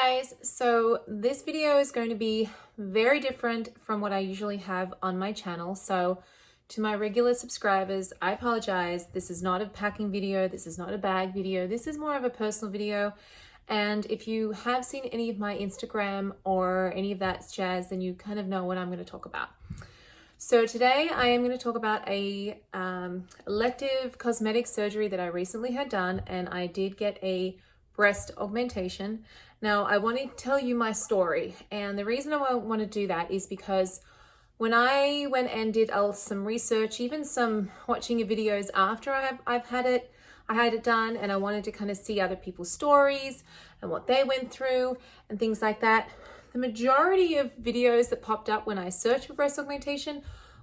guys, so this video is going to be very different from what I usually have on my channel. So to my regular subscribers, I apologize. This is not a packing video. This is not a bag video. This is more of a personal video. And if you have seen any of my Instagram or any of that jazz, then you kind of know what I'm going to talk about. So today I am going to talk about a elective cosmetic surgery that I recently had done, and I did get a breast augmentation. Now I want to tell you my story, and the reason I want to do that is because when I went and did some research, even some watching videos after I had it done, and I wanted to kind of see other people's stories and what they went through and things like that. The majority of videos that popped up when I searched for breast augmentation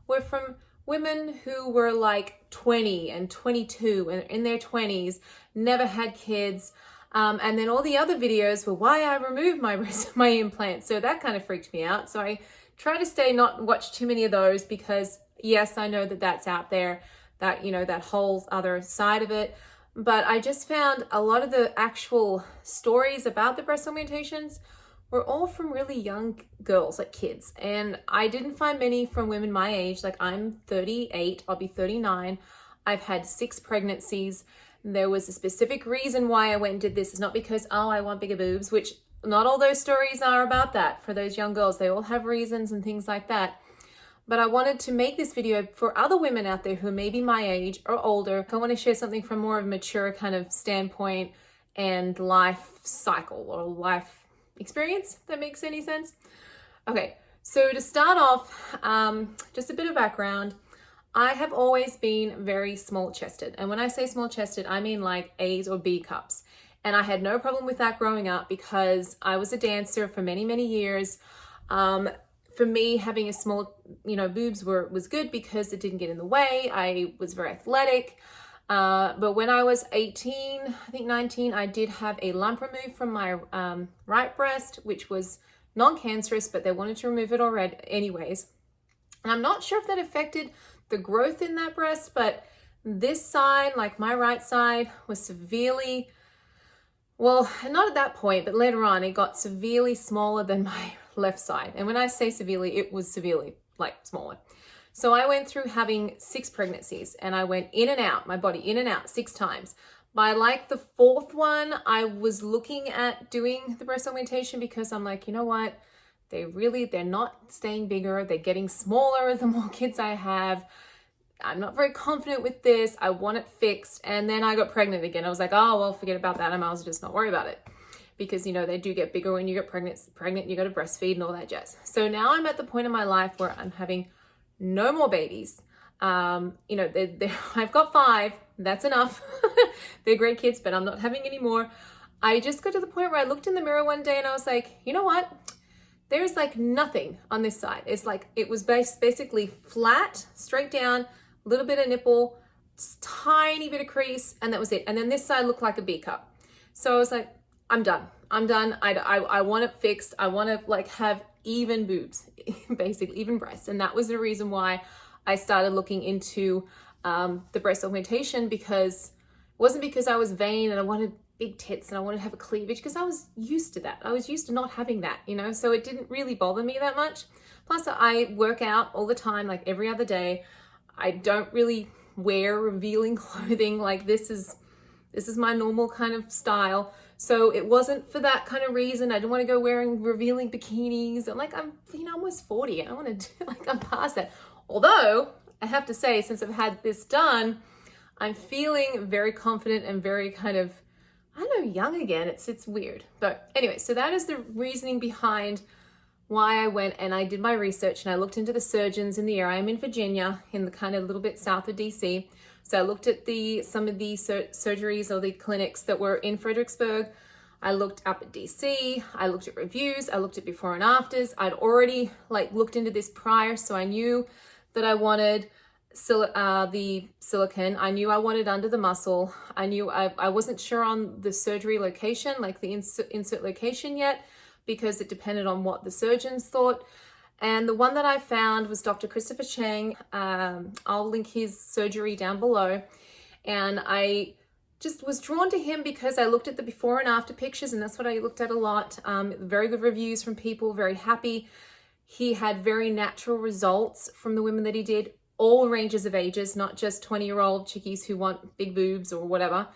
were from women who were like 20 and 22 and in their 20s, never had kids. And then all the other videos were why I removed my implant. So that kind of freaked me out. So I try to not watch too many of those, because yes, I know that that's out there, that, you know, that whole other side of it. But I just found a lot of the actual stories about the breast augmentations were all from really young girls, like kids. And I didn't find many from women my age. Like, I'm 38, I'll be 39. I've had 6 pregnancies. There was a specific reason why I went and did this. It's not because, oh, I want bigger boobs, which not all those stories are about that for those young girls. They all have reasons and things like that. But I wanted to make this video for other women out there who are maybe my age or older. I want to share something from more of a mature kind of standpoint and life cycle or life experience, if that makes any sense. Okay, so to start off, just a bit of background. I have always been very small chested. And when I say small chested, I mean like A's or B cups. And I had no problem with that growing up because I was a dancer for many, many years. For me, having a small, boobs was good because it didn't get in the way. I was very athletic. But when I was 18, I think 19, I did have a lump removed from my right breast, which was non-cancerous, but they wanted to remove it already anyways. And I'm not sure if that affected the growth in that breast, but this side, like my right side, was severely, well, not at that point, but later on, it got severely smaller than my left side. And when I say severely, it was severely like smaller. So I went through having 6 pregnancies, and I went in and out, my body in and out 6 times. By like the 4th one, I was looking at doing the breast augmentation because I'm like, you know what? They're not staying bigger. They're getting smaller the more kids I have. I'm not very confident with this. I want it fixed. And then I got pregnant again. I was like, oh, well, forget about that. I might as well just not worry about it. Because, they do get bigger when you get pregnant, you got to breastfeed and all that jazz. So now I'm at the point in my life where I'm having no more babies. I've got 5. That's enough. They're great kids, but I'm not having any more. I just got to the point where I looked in the mirror one day and I was like, you know what? There's like nothing on this side. It's like, it was basically flat, straight down, a little bit of nipple, tiny bit of crease, and that was it. And then this side looked like a B cup. So I was like, I'm done. I want it fixed. I want to like have even boobs, basically even breasts. And that was the reason why I started looking into the breast augmentation, because it wasn't because I was vain and I wanted big tits and I wanted to have a cleavage, because I was used to that. I was used to not having that, so it didn't really bother me that much. Plus I work out all the time, like every other day. I don't really wear revealing clothing. Like this is my normal kind of style. So it wasn't for that kind of reason. I don't want to go wearing revealing bikinis. I'm almost 40. I want to I'm past that. Although I have to say, since I've had this done, I'm feeling very confident and very kind of, young again. It's weird. But anyway, so that is the reasoning behind why I went and I did my research, and I looked into the surgeons in the area. I'm in Virginia, in the kind of little bit south of DC. So I looked at some of the surgeries or the clinics that were in Fredericksburg. I looked up at DC. I looked at reviews. I looked at before and afters. I'd already looked into this prior, so I knew that I wanted the silicone. I knew I wanted under the muscle. I knew I wasn't sure on the surgery location, like the insert location yet, because it depended on what the surgeons thought. And the one that I found was Dr. Christopher Chang. I'll link his surgery down below. And I just was drawn to him because I looked at the before and after pictures, and that's what I looked at a lot. Very good reviews from people, very happy. He had very natural results from the women that he did, all ranges of ages, not just 20-year-old chickies who want big boobs or whatever.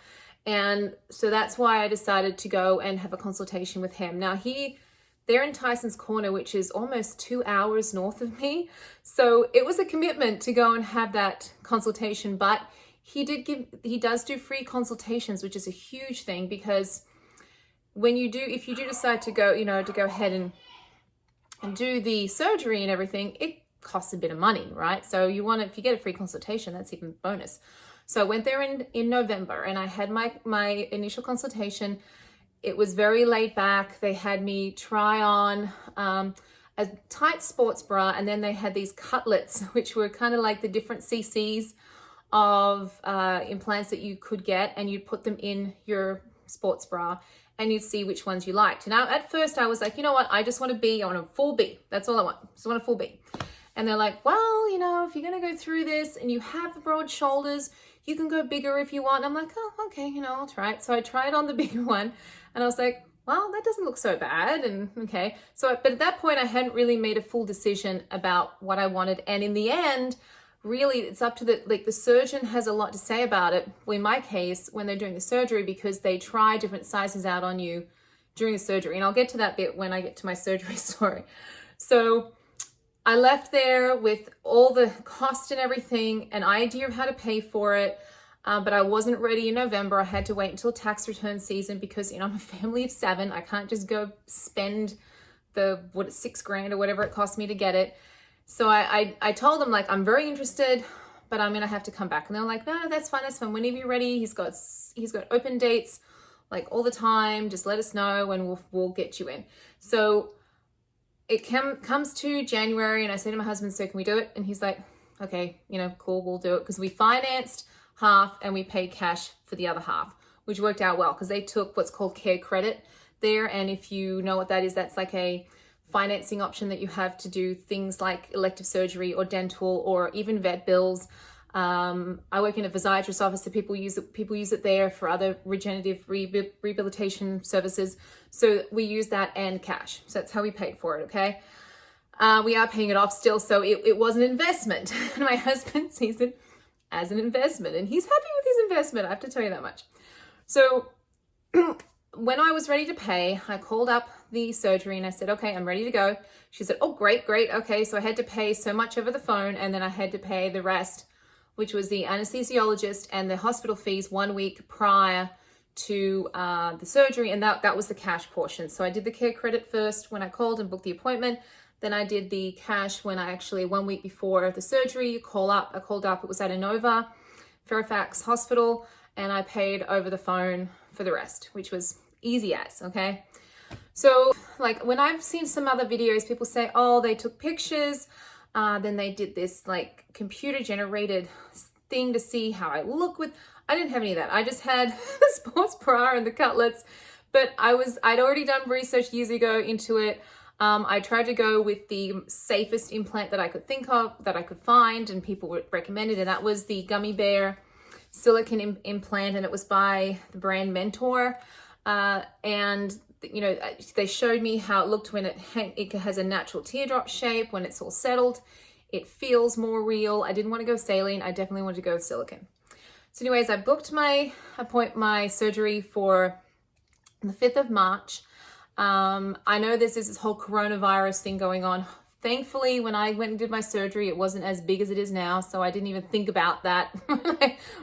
And so that's why I decided to go and have a consultation with him. Now they're in Tyson's Corner, which is almost 2 hours north of me. So it was a commitment to go and have that consultation, but he does do free consultations, which is a huge thing, because if you do decide to go, to go ahead and do the surgery and everything, it costs a bit of money, right? So if you get a free consultation, that's even bonus. So I went there in November, and I had my initial consultation. It was very laid back. They had me try on a tight sports bra, and then they had these cutlets, which were kind of like the different cc's of implants that you could get, and you'd put them in your sports bra and you'd see which ones you liked. Now, at first I was like, you know what? I want a full B. That's all I want. Just want a full B. And they're like, well, if you're going to go through this and you have the broad shoulders, you can go bigger if you want. I'm like, oh, okay, I'll try it. So I tried on the bigger one, and I was like, well, that doesn't look so bad. And okay. But at that point I hadn't really made a full decision about what I wanted. And in the end, really, it's up to the surgeon has a lot to say about it. In my case, when they're doing the surgery, because they try different sizes out on you during the surgery. And I'll get to that bit when I get to my surgery story. So I left there with all the cost and everything, an idea of how to pay for it. But I wasn't ready in November. I had to wait until tax return season because, I'm a family of 7. I can't just go spend $6,000 or whatever it cost me to get it. So I told them, like, I'm very interested, but I'm going to have to come back. And they're like, no, that's fine. That's fine. Whenever you're ready, he's got open dates, like, all the time. Just let us know and we'll get you in. So it comes to January, and I say to my husband, so can we do it? And he's like, okay, cool, we'll do it. Because we financed half and we paid cash for the other half, which worked out well because they took what's called care credit there. And if you know what that is, that's like a financing option that you have to do things like elective surgery or dental or even vet bills. I work in a physiatrist's office, so people use it there for other regenerative rehabilitation services. So we use that and cash. So that's how we paid for it, okay? We are paying it off still, so it was an investment. And my husband sees it as an investment, and he's happy with his investment, I have to tell you that much. So when I was ready to pay, I called up the surgery and I said, okay, I'm ready to go. She said, oh, great. Okay. So I had to pay so much over the phone, and then I had to pay the rest, which was the anesthesiologist and the hospital fees 1 week prior to the surgery. And that was the cash portion. So I did the care credit first when I called and booked the appointment. Then I did the cash when I 1 week before the surgery, I called up, it was at Inova, Fairfax Hospital, and I paid over the phone for the rest, which was easy as, okay? So like when I've seen some other videos, people say, oh, they took pictures, then they did this like computer generated thing to see how I look with, I didn't have any of that. I just had the sports bra and the cutlets, but I'd already done research years ago into it. I tried to go with the safest implant that I could think of, that I could find, and people would recommend it, and that was the Gummy Bear silicone implant, and it was by the brand Mentor. And they showed me how it looked when it has a natural teardrop shape. When it's all settled, it feels more real. I didn't want to go saline. I definitely wanted to go with silicone. So anyways, I booked my surgery for the 5th of March. I know there's this whole coronavirus thing going on. Thankfully, when I went and did my surgery, it wasn't as big as it is now, so I didn't even think about that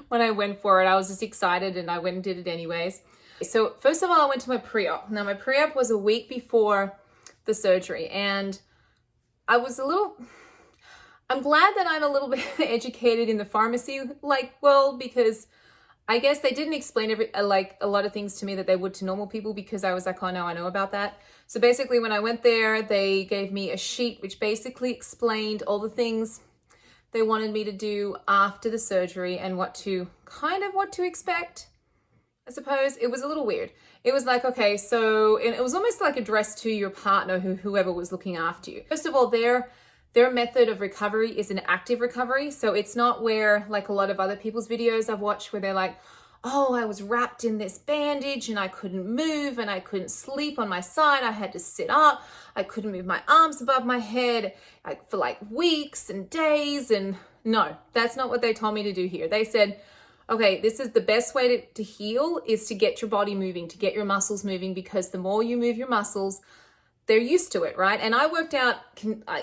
when I went for it. I was just excited and I went and did it anyways. So first of all, I went to my pre-op. Now, my pre-op was a week before the surgery, and I'm glad that I'm a little bit educated in the pharmacy world, because I guess they didn't explain a lot of things to me that they would to normal people, because I was like, oh no, I know about that. So basically when I went there, they gave me a sheet which basically explained all the things they wanted me to do after the surgery and what to expect, I suppose. It was a little weird. It was like, okay, so, and it was almost like addressed to your partner, whoever was looking after you. First of all, their method of recovery is an active recovery. So it's not where, like a lot of other people's videos I've watched, where they're like, oh, I was wrapped in this bandage and I couldn't move and I couldn't sleep on my side. I had to sit up. I couldn't move my arms above my head for like weeks and days. And no, that's not what they told me to do here. They said, okay, this is the best way to heal is to get your body moving, to get your muscles moving, because the more you move your muscles, they're used to it, right? And I worked out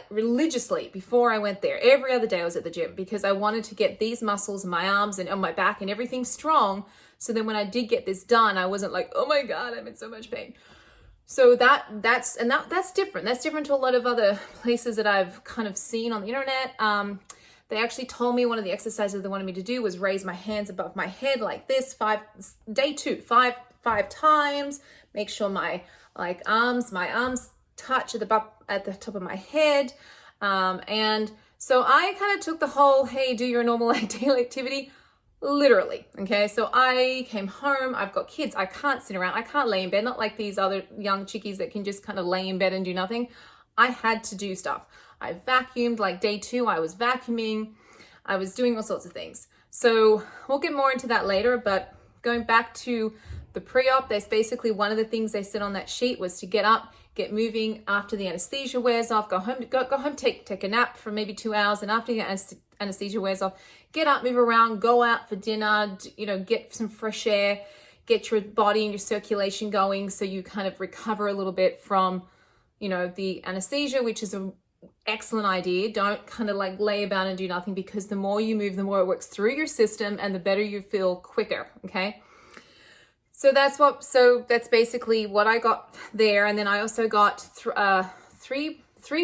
religiously before I went there. Every other day I was at the gym because I wanted to get these muscles in my arms and on my back and everything strong. So then when I did get this done, I wasn't like, oh my God, I'm in so much pain. So that's different. That's different to a lot of other places that I've kind of seen on the internet. They actually told me one of the exercises they wanted me to do was raise my hands above my head like this, day 2, five times. Make sure my arms touch at the top of my head. And so I kind of took the whole, hey, do your normal daily activity literally. Okay. So I came home, I've got kids. I can't sit around. I can't lay in bed. Not like these other young chickies that can just kind of lay in bed and do nothing. I had to do stuff. I vacuumed, like day 2, I was vacuuming. I was doing all sorts of things. So we'll get more into that later, but going back to the pre-op, there's basically one of the things they said on that sheet was to get up, get moving after the anesthesia wears off, go home, take a nap for maybe 2 hours. And after the anesthesia wears off, get up, move around, go out for dinner, get some fresh air, get your body and your circulation going so you kind of recover a little bit from, the anesthesia, which is an excellent idea. Don't kind of like lay about and do nothing, because the more you move, the more it works through your system and the better you feel quicker. Okay. So that's basically what I got there. And then I also got three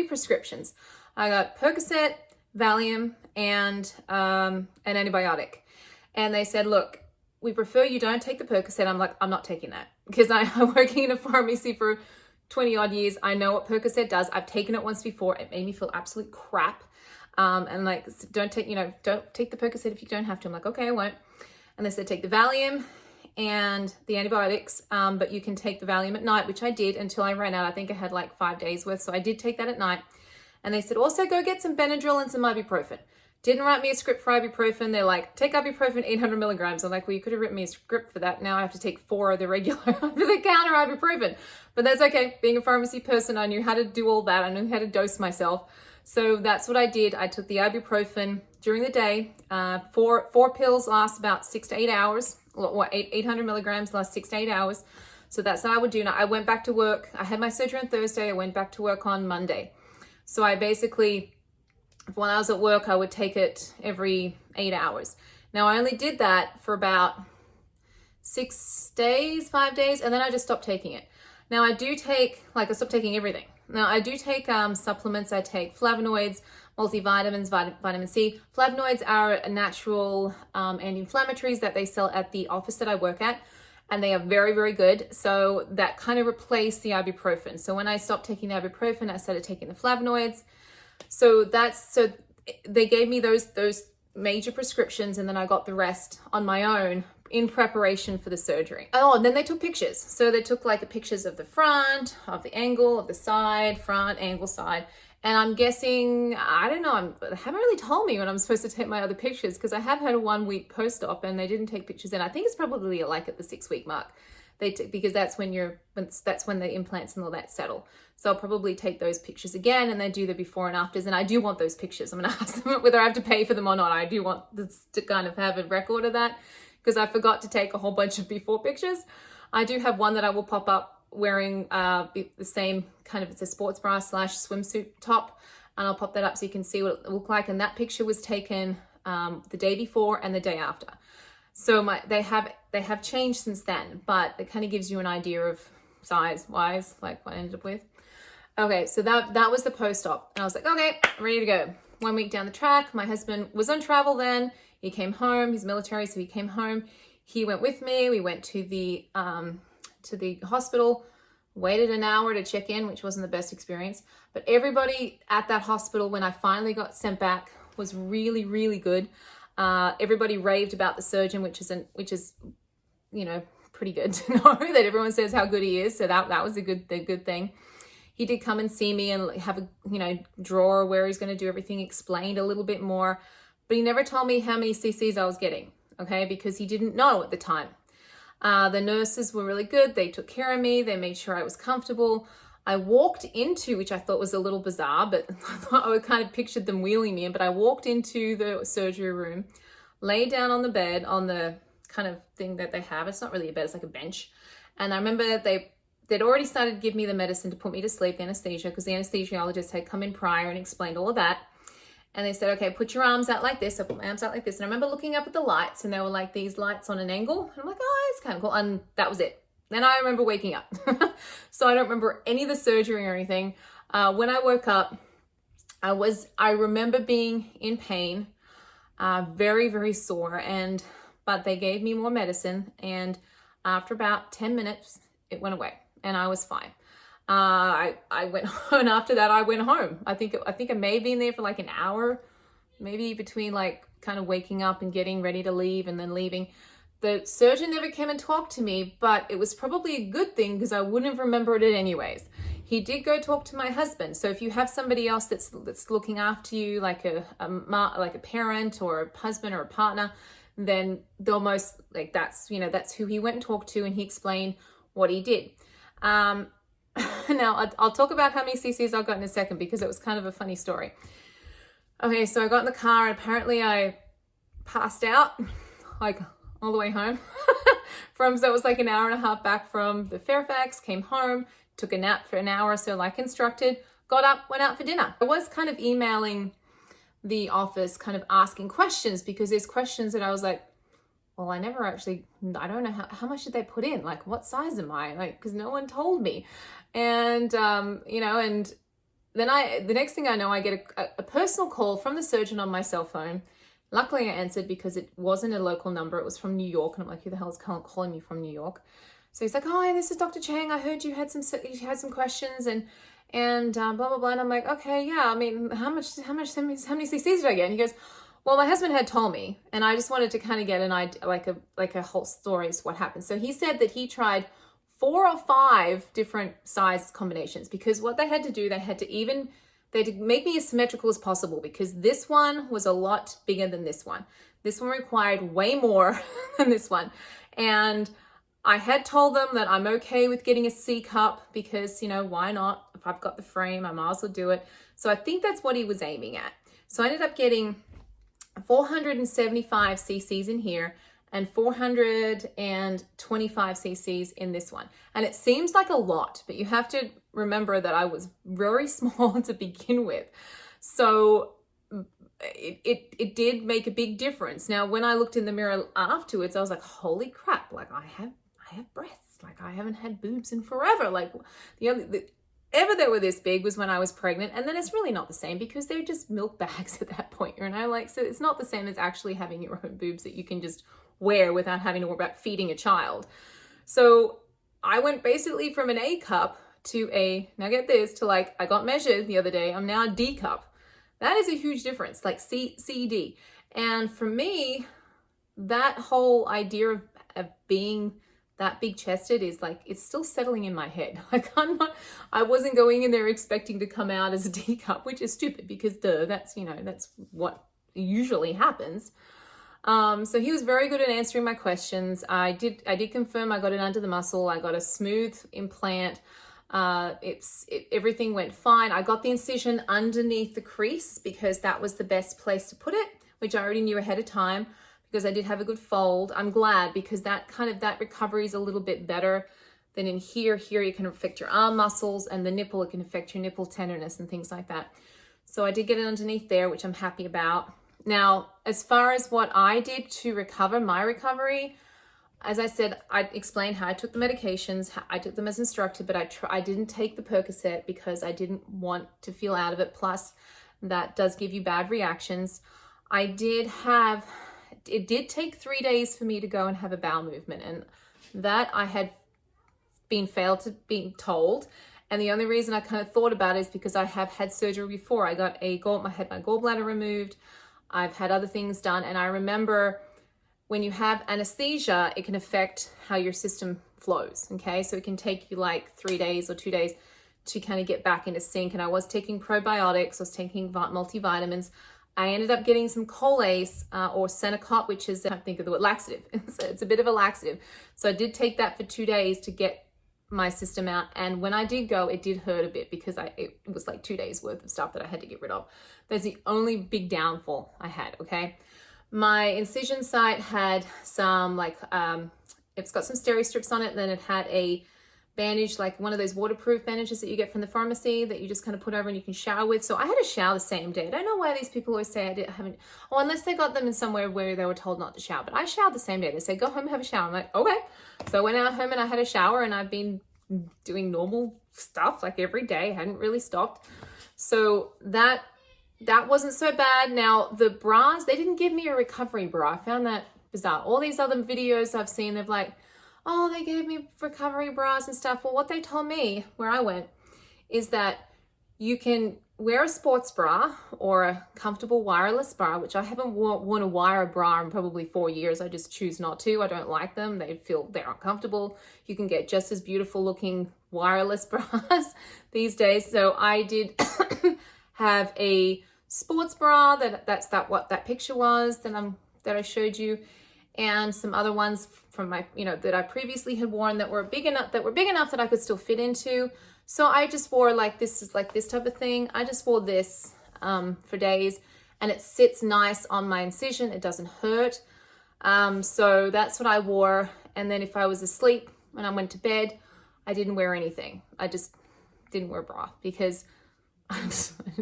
prescriptions. I got Percocet, Valium, and an antibiotic. And they said, look, we prefer you don't take the Percocet. I'm like, I'm not taking that, because I'm working in a pharmacy for 20 odd years. I know what Percocet does. I've taken it once before. It made me feel absolute crap. And like, don't take the Percocet if you don't have to. I'm like, okay, I won't. And they said, take the Valium and the antibiotics, but you can take the Valium at night, which I did until I ran out. I think I had like 5 days worth. So I did take that at night. And they said, also go get some Benadryl and some ibuprofen. Didn't write me a script for ibuprofen. They're like, take ibuprofen 800 milligrams. I'm like, well, you could have written me a script for that. Now I have to take 4 of the regular over-the-counter ibuprofen. But that's okay. Being a pharmacy person, I knew how to do all that. I knew how to dose myself. So that's what I did. I took the ibuprofen during the day. 4 pills last about 6 to 8 hours. 800 milligrams last 6 to 8 hours. So that's what I would do. Now I went back to work. I had my surgery on Thursday. I went back to work on Monday. So I basically, when I was at work, I would take it every 8 hours. Now I only did that for about 5 days, and then I just stopped taking it. Now I do take, I stopped taking everything. Now I do take supplements. I take flavonoids, multivitamins, vitamin C. Flavonoids are natural anti-inflammatories that they sell at the office that I work at, and they are very, very good. So that kind of replaced the ibuprofen. So when I stopped taking the ibuprofen, I started taking the flavonoids. So they gave me those major prescriptions, and then I got the rest on my own in preparation for the surgery. Oh, and then they took pictures. So they took pictures of the front, of the angle, of the side, front, angle, side. And I'm guessing, I don't know, they haven't really told me when I'm supposed to take my other pictures, because I have had a 1 week post-op and they didn't take pictures then. I think it's probably at the 6 week mark. Because that's when the implants and all that settle. So I'll probably take those pictures again, and they do the before and afters. And I do want those pictures. I'm going to ask them whether I have to pay for them or not. I do want to kind of have a record of that, because I forgot to take a whole bunch of before pictures. I do have one that I will pop up wearing the same kind of, it's a sports bra / swimsuit top. And I'll pop that up so you can see what it looked like. And that picture was taken the day before and the day after. So they have changed since then, but it kind of gives you an idea of size-wise, like what I ended up with. Okay, so that was the post-op. And I was like, okay, I'm ready to go. 1 week down the track, my husband was on travel then. He came home, he's military, so he came home. He went with me. We went to the hospital, waited an hour to check in, which wasn't the best experience. But everybody at that hospital, when I finally got sent back, was really, really good. Everybody raved about the surgeon, which is pretty good to know that everyone says how good he is. So that was the good thing. He did come and see me and have a drawer where he's going to do everything explained a little bit more, but he never told me how many cc's I was getting. okay, because he didn't know at the time. The nurses were really good. They took care of me. They made sure I was comfortable. I walked into, which I thought was a little bizarre, but I thought I kind of pictured them wheeling me in, but I walked into the surgery room, laid down on the bed, on the kind of thing that they have. It's not really a bed, it's like a bench. And I remember that they'd already started to give me the medicine to put me to sleep, the anesthesia, because the anesthesiologist had come in prior and explained all of that. And they said, okay, put your arms out like this. I put my arms out like this. And I remember looking up at the lights, and they were like these lights on an angle. And I'm like, oh, it's kind of cool. And that was it. Then I remember waking up. So I don't remember any of the surgery or anything. When I woke up, I remember being in pain, very, very sore. But they gave me more medicine. And after about 10 minutes, it went away and I was fine. I went home, and after that I went home. I think I may have been there for like an hour, maybe between like kind of waking up and getting ready to leave and then leaving. The surgeon never came and talked to me, but it was probably a good thing because I wouldn't have remembered it anyways. He did go talk to my husband. So if you have somebody else that's looking after you, like a parent or a husband or a partner, then they'll most like that's who he went and talked to, and he explained what he did. Now, I'll talk about how many cc's I got in a second because it was kind of a funny story. Okay, so I got in the car, and apparently I passed out, like, all the way home. So it was like an hour and a half back from the Fairfax, came home, took a nap for an hour or so like instructed, got up, went out for dinner. I was kind of emailing the office, kind of asking questions, because there's questions that I was like, well, I don't know how much did they put in? Like, what size am I? Like, because no one told me. And, and then the next thing I know, I get a personal call from the surgeon on my cell phone. Luckily I answered because it wasn't a local number. It was from New York. And I'm like, who the hell is calling me from New York? So he's like, oh, this is Dr. Chang. I heard you had some questions and blah, blah, blah. And I'm like, okay, yeah. I mean, how many cc's did I get? And he goes, well, my husband had told me, and I just wanted to kind of get an idea, like a whole story as to what happened. So he said that he tried 4 or 5 different size combinations, because what they had to do, they had to make me as symmetrical as possible, because this one was a lot bigger than this one. This one required way more than this one. And I had told them that I'm okay with getting a C cup because, why not? If I've got the frame, I might as well do it. So I think that's what he was aiming at. So I ended up getting 475 cc's in here and 425 cc's in this one. And it seems like a lot, but you have to remember that I was very small to begin with. So it did make a big difference. Now, when I looked in the mirror afterwards, I was like, holy crap, like I have breasts. Like I haven't had boobs in forever. Like ever they were this big was when I was pregnant, and then it's really not the same because they're just milk bags at that point, so it's not the same as actually having your own boobs that you can just wear without having to worry about feeding a child. So I went basically from an A cup to now get this, to like, I got measured the other day, I'm now a D cup. That is a huge difference, like C, D. And for me, that whole idea of being that big chested is like, it's still settling in my head. Like I wasn't going in there expecting to come out as a D cup, which is stupid because that's what usually happens. So he was very good at answering my questions. I did confirm I got it under the muscle. I got a smooth implant. Everything went fine. I got the incision underneath the crease because that was the best place to put it, which I already knew ahead of time, because I did have a good fold. I'm glad, because that recovery is a little bit better than in here. Here you can affect your arm muscles, and the nipple, it can affect your nipple tenderness and things like that. So I did get it underneath there, which I'm happy about. Now, as far as what I did to recover my recovery, as I said, I explained how I took the medications. I took them as instructed, but I didn't take the Percocet because I didn't want to feel out of it. Plus, that does give you bad reactions. It did take 3 days for me to go and have a bowel movement, and that I had been told. And the only reason I kind of thought about it is because I have had surgery before. I had my gallbladder removed. I've had other things done. And I remember when you have anesthesia, it can affect how your system flows. Okay. So it can take you like 3 days or 2 days to kind of get back into sync. And I was taking probiotics, I was taking multivitamins. I ended up getting some Colace or Senecot, which is, I can't think of the word, laxative. So it's a bit of a laxative. So I did take that for 2 days to get my system out. And when I did go, it did hurt a bit because it was like 2 days worth of stuff that I had to get rid of. That's the only big downfall I had, okay? My incision site had some like, it's got some steri strips on it. Then it had a bandage, like one of those waterproof bandages that you get from the pharmacy that you just kind of put over and you can shower with. So I had a shower the same day. I don't know why these people always say haven't, oh, unless they got them in somewhere where they were told not to shower, but I showered the same day. They say, go home and have a shower. I'm like, okay. So I went out home and I had a shower, and I've been doing normal stuff like every day. Hadn't really stopped. So that wasn't so bad. Now the bras, they didn't give me a recovery bra. I found that bizarre. All these other videos I've seen, they've like, oh, they gave me recovery bras and stuff. Well, what they told me where I went is that you can wear a sports bra or a comfortable wireless bra, which I haven't worn a wire bra in probably 4 years. I just choose not to. I don't like them. They're uncomfortable. You can get just as beautiful looking wireless bras these days. So I did have a sports bra that's what that picture was that I showed you, and some other ones from my, that I previously had worn that were big enough that I could still fit into. So I just wore this type of thing. I just wore this for days, and it sits nice on my incision. It doesn't hurt. So that's what I wore. And then if I was asleep when I went to bed, I didn't wear anything. I just didn't wear a bra because I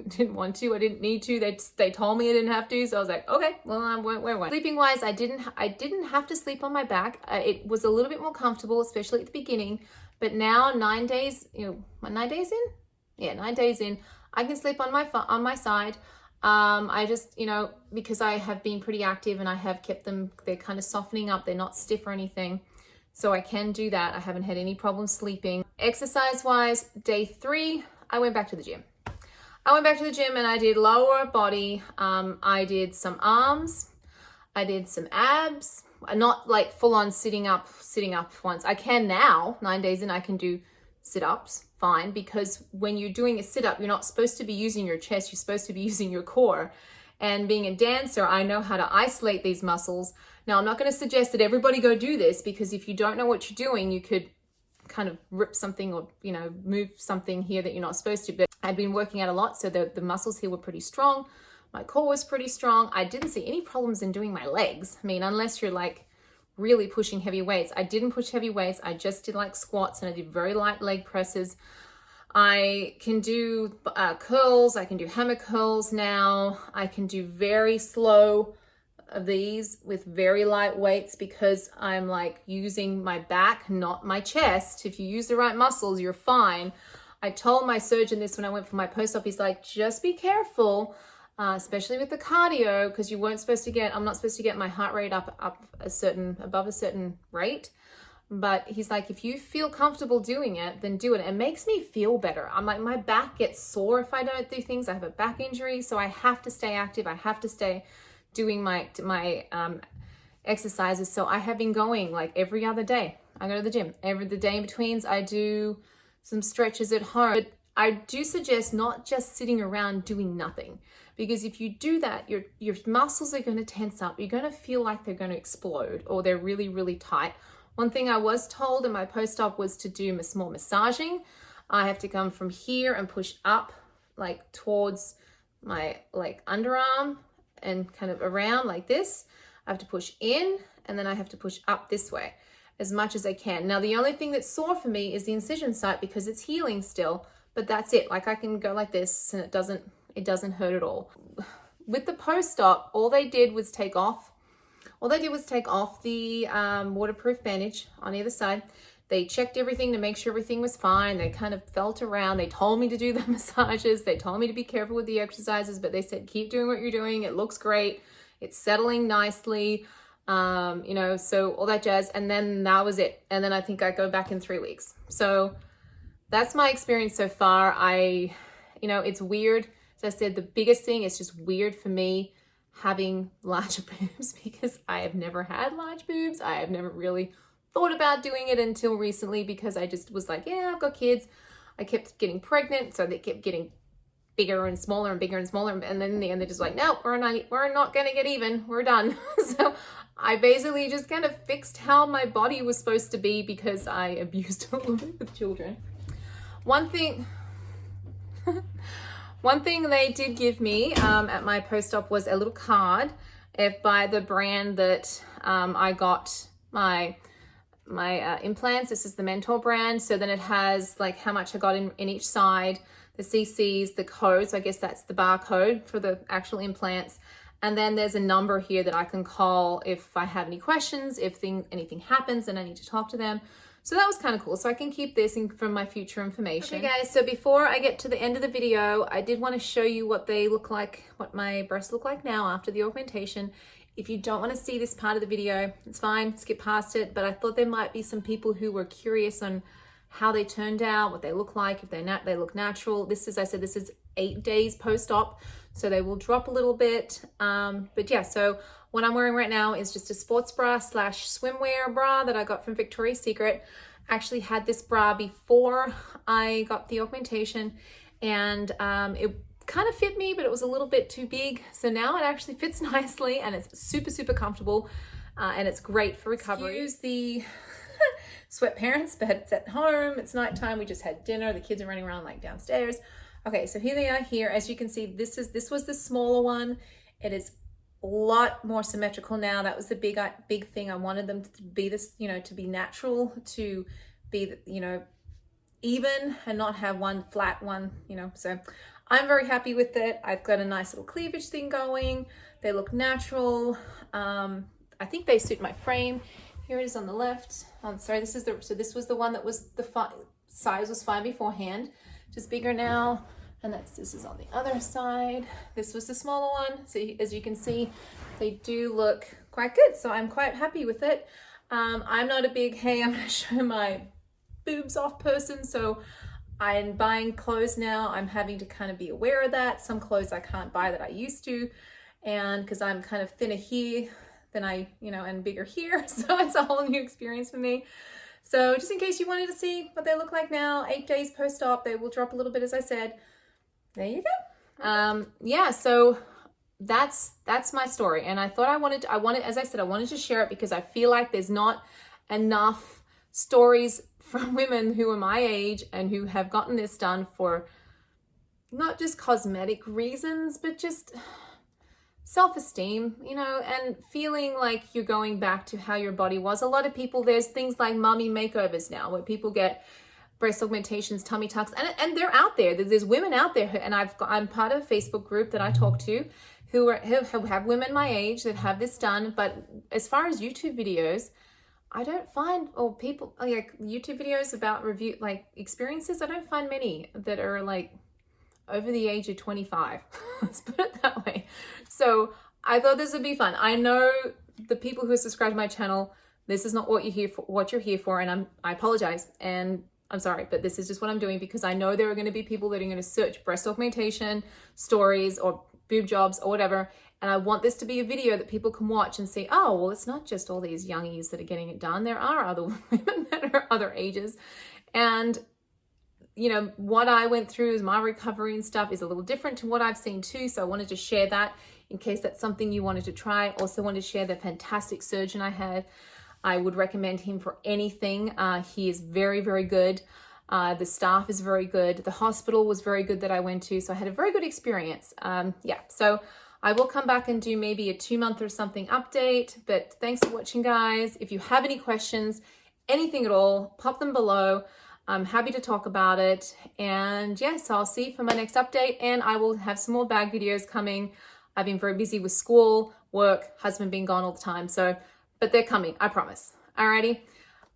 didn't want to. I didn't need to. They told me I didn't have to, so I was like, okay, well, I won't wear one. Sleeping wise, I didn't have to sleep on my back. It was a little bit more comfortable, especially at the beginning. But now 9 days, 9 days in, yeah, 9 days in, I can sleep on my side. I just, because I have been pretty active and I have kept them, they're kind of softening up. They're not stiff or anything. So I can do that. I haven't had any problems sleeping. Exercise wise, day 3, I went back to the gym. And I did lower body. I did some arms. I did some abs. Not like full on sitting up once. I can now, 9 days in, I can do sit-ups fine, because when you're doing a sit-up, you're not supposed to be using your chest. You're supposed to be using your core. And being a dancer, I know how to isolate these muscles. Now, I'm not going to suggest that everybody go do this, because if you don't know what you're doing, you could kind of rip something or, move something here that you're not supposed to. But I'd been working out a lot, so the muscles here were pretty strong. My core was pretty strong. I didn't see any problems in doing my legs. I mean, unless you're like really pushing heavy weights. I didn't push heavy weights. I just did like squats, and I did very light leg presses. I can do curls. I can do hammer curls now. I can do very slow of these with very light weights, because I'm like using my back, not my chest. If you use the right muscles, you're fine. I told my surgeon this when I went for my post-op. He's like, just be careful, especially with the cardio, because I'm not supposed to get my heart rate up above a certain rate. But he's like, if you feel comfortable doing it, then do it. It makes me feel better. I'm like, my back gets sore if I don't do things. I have a back injury, so I have to stay active. I have to stay doing my exercises. So I have been going like every other day. I go to the gym. The day in betweens, I do some stretches at home. But I do suggest not just sitting around doing nothing, because if you do that, your muscles are going to tense up. You're going to feel like they're going to explode, or they're really, really tight. One thing I was told in my post-op was to do more massaging. I have to come from here and push up like towards my like underarm and kind of around like this. I have to push in, and then I have to push up this way as much as I can. Now, the only thing that's sore for me is the incision site, because it's healing still, but that's it. Like I can go like this and it doesn't hurt at all. With the post-op, all they did was take off the waterproof bandage on either side. They checked everything to make sure everything was fine. They kind of felt around. They told me to do the massages. They told me to be careful with the exercises, but they said, keep doing what you're doing. It looks great. It's settling nicely. So all that jazz. And then that was it. And then I think I go back in 3 weeks. So that's my experience so far. It's weird. As I said, the biggest thing is just weird for me having larger boobs, because I have never had large boobs. I have never really thought about doing it until recently, because I just was like, yeah, I've got kids. I kept getting pregnant, so they kept getting bigger and smaller and bigger and smaller. And then in the end, they're just like, no, we're not going to get even. We're done. So I basically just kind of fixed how my body was supposed to be because I abused a little bit with children. One thing they did give me at my post-op was a little card by the brand that I got my implants. This is the Mentor brand. So then it has like how much I got in each side, the CCs, the code. So I guess that's the barcode for the actual implants. And then there's a number here that I can call if I have any questions, if anything happens and I need to talk to them. So that was kind of cool. So I can keep this from my future information. Okay guys, so before I get to the end of the video, I did want to show you what they look like, what my breasts look like now after the augmentation. If you don't want to see this part of the video, it's fine, skip past it. But I thought there might be some people who were curious on how they turned out, what they look like, if they look natural. This is, I said, this is 8 days post-op, so they will drop a little bit. But yeah, so what I'm wearing right now is just a sports bra / swimwear bra that I got from Victoria's Secret. I actually had this bra before I got the augmentation, and it kind of fit me, but it was a little bit too big. So now it actually fits nicely and it's super, super comfortable, and it's great for recovery. Use the sweatpants, but it's at home, it's nighttime, we just had dinner, the kids are running around like downstairs. Okay, so here they are here. As you can see, this was the smaller one. It is a lot more symmetrical now. That was the big thing. I wanted them to be this, you know, to be natural, to be, you know, even and not have one flat one, you know. So I'm very happy with it. I've got a nice little cleavage thing going. They look natural. I think they suit my frame. Here it is on the left. Sorry, this was the one that was size was fine beforehand, just bigger now. And this is on the other side. This was the smaller one. So as you can see, they do look quite good. So I'm quite happy with it. I'm not a big, hey, I'm gonna show my boobs off person. So I'm buying clothes now. I'm having to kind of be aware of that. Some clothes I can't buy that I used to. And because I'm kind of thinner here than and bigger here. So it's a whole new experience for me. So just in case you wanted to see what they look like now, 8 days post-op, they will drop a little bit, as I said. There you go. Yeah, so that's my story. And I thought I wanted, as I said, I wanted to share it because I feel like there's not enough stories from women who are my age and who have gotten this done for not just cosmetic reasons, but just self-esteem, you know, and feeling like you're going back to how your body was. A lot of people, there's things like mommy makeovers now where people get breast augmentations, tummy tucks, and they're out there. There's women out there, and I'm part of a Facebook group that I talk to who have women my age that have this done. But as far as YouTube videos, I don't find, or people like YouTube videos about review, like experiences, I don't find many that are like over the age of 25. Let's put it that way. So I thought this would be fun. I know the people who are subscribed to my channel, this is not what you're here for, and I apologize, and I'm sorry, but this is just what I'm doing because I know there are going to be people that are going to search breast augmentation stories or boob jobs or whatever, and I want this to be a video that people can watch and say, oh, well, it's not just all these youngies that are getting it done. There are other women that are other ages, and you know, what I went through is my recovery and stuff is a little different to what I've seen too. So I wanted to share that in case that's something you wanted to try. Also wanted to share the fantastic surgeon I had. I would recommend him for anything. He is very, very good. The staff is very good. The hospital was very good that I went to. So I had a very good experience. Yeah, so I will come back and do maybe a 2-month or something update. But thanks for watching, guys. If you have any questions, anything at all, pop them below. I'm happy to talk about it. And yes, I'll see you for my next update, and I will have some more bag videos coming. I've been very busy with school, work, husband being gone all the time. So, but they're coming, I promise. Alrighty.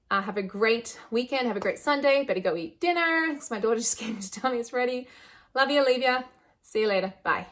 Have a great weekend. Have a great Sunday. Better go eat dinner because my daughter just came to tell me it's ready. Love you, leave ya. See you later. Bye.